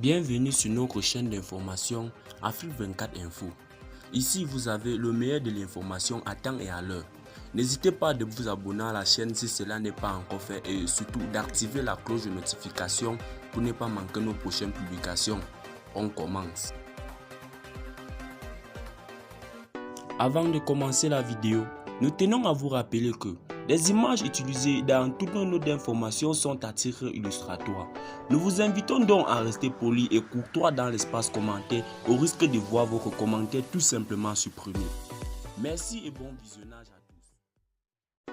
Bienvenue sur notre chaîne d'information Afrique 24 Info. Ici, vous avez le meilleur de l'information à temps et à l'heure. N'hésitez pas de vous abonner à la chaîne si cela n'est pas encore fait et surtout d'activer la cloche de notification pour ne pas manquer nos prochaines publications. On commence. Avant de commencer la vidéo, nous tenons à vous rappeler que les images utilisées dans toutes nos notes d'information sont à titre illustratoire. Nous vous invitons donc à rester poli et courtois dans l'espace commentaire au risque de voir votre commentaire tout simplement supprimé. Merci et bon visionnage à tous.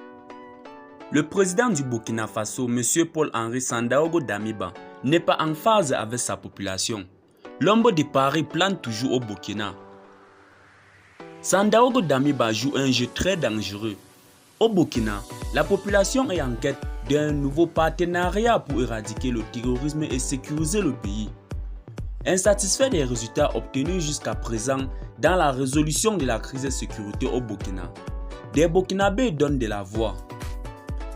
Le président du Burkina Faso, M. Paul-Henri Sandaogo Damiba, n'est pas en phase avec sa population. L'ombre de Paris plane toujours au Burkina. Sandaogo Damiba joue un jeu très dangereux. Au Burkina, la population est en quête d'un nouveau partenariat pour éradiquer le terrorisme et sécuriser le pays. Insatisfait des résultats obtenus jusqu'à présent dans la résolution de la crise de sécurité au Burkina, des Burkinabés donnent de la voix.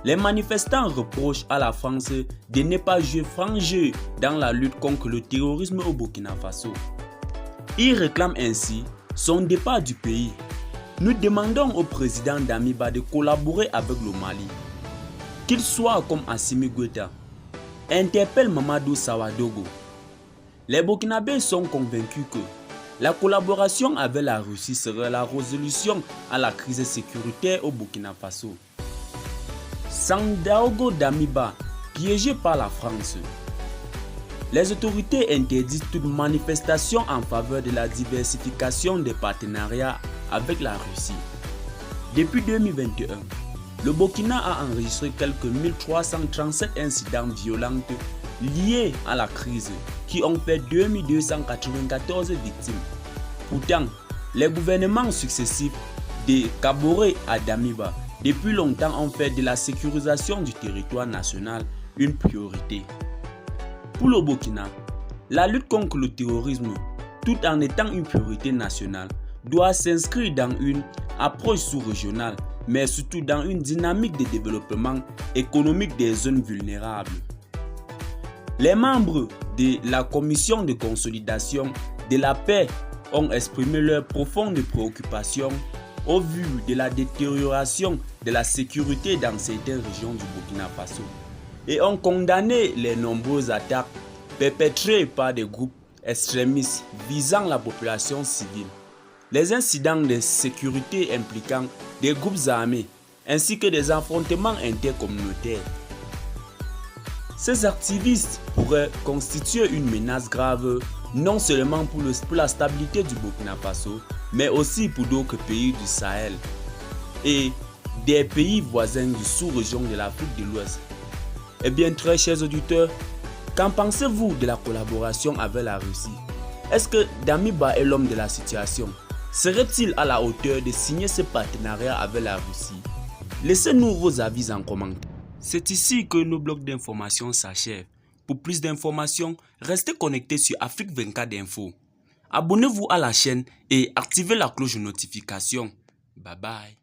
Les manifestants reprochent à la France de ne pas jouer franc jeu dans la lutte contre le terrorisme au Burkina Faso. Ils réclament ainsi son départ du pays. Nous demandons au président Damiba de collaborer avec le Mali. Qu'il soit comme Assimi Goïta, interpelle Mamadou Sawadogo. Les Burkinabés sont convaincus que la collaboration avec la Russie serait la résolution à la crise sécuritaire au Burkina Faso. Sandaogo Damiba, piégé par la France. Les autorités interdisent toute manifestation en faveur de la diversification des partenariats avec la Russie. Depuis 2021, le Burkina a enregistré quelques 1337 incidents violents liés à la crise qui ont fait 2294 victimes. Pourtant, les gouvernements successifs de Kaboré à Damiba depuis longtemps ont fait de la sécurisation du territoire national une priorité. Pour le Burkina, la lutte contre le terrorisme, tout en étant une priorité nationale, doit s'inscrire dans une approche sous-régionale, mais surtout dans une dynamique de développement économique des zones vulnérables. Les membres de la Commission de consolidation de la paix ont exprimé leur profonde préoccupation au vu de la détérioration de la sécurité dans certaines régions du Burkina Faso et ont condamné les nombreuses attaques perpétrées par des groupes extrémistes visant la population civile. Les incidents de sécurité impliquant des groupes armés ainsi que des affrontements intercommunautaires. Ces activistes pourraient constituer une menace grave non seulement pour la stabilité du Burkina Faso, mais aussi pour d'autres pays du Sahel et des pays voisins du sous-région de l'Afrique de l'Ouest. Eh bien, très chers auditeurs, qu'en pensez-vous de la collaboration avec la Russie? Est-ce que Damiba est l'homme de la situation? Serait-il à la hauteur de signer ce partenariat avec la Russie? Laissez-nous vos avis en commentaire. C'est ici que nos blocs d'informations s'achèvent. Pour plus d'informations, restez connectés sur Afrique 24 Info. Abonnez-vous à la chaîne et activez la cloche de notification. Bye bye.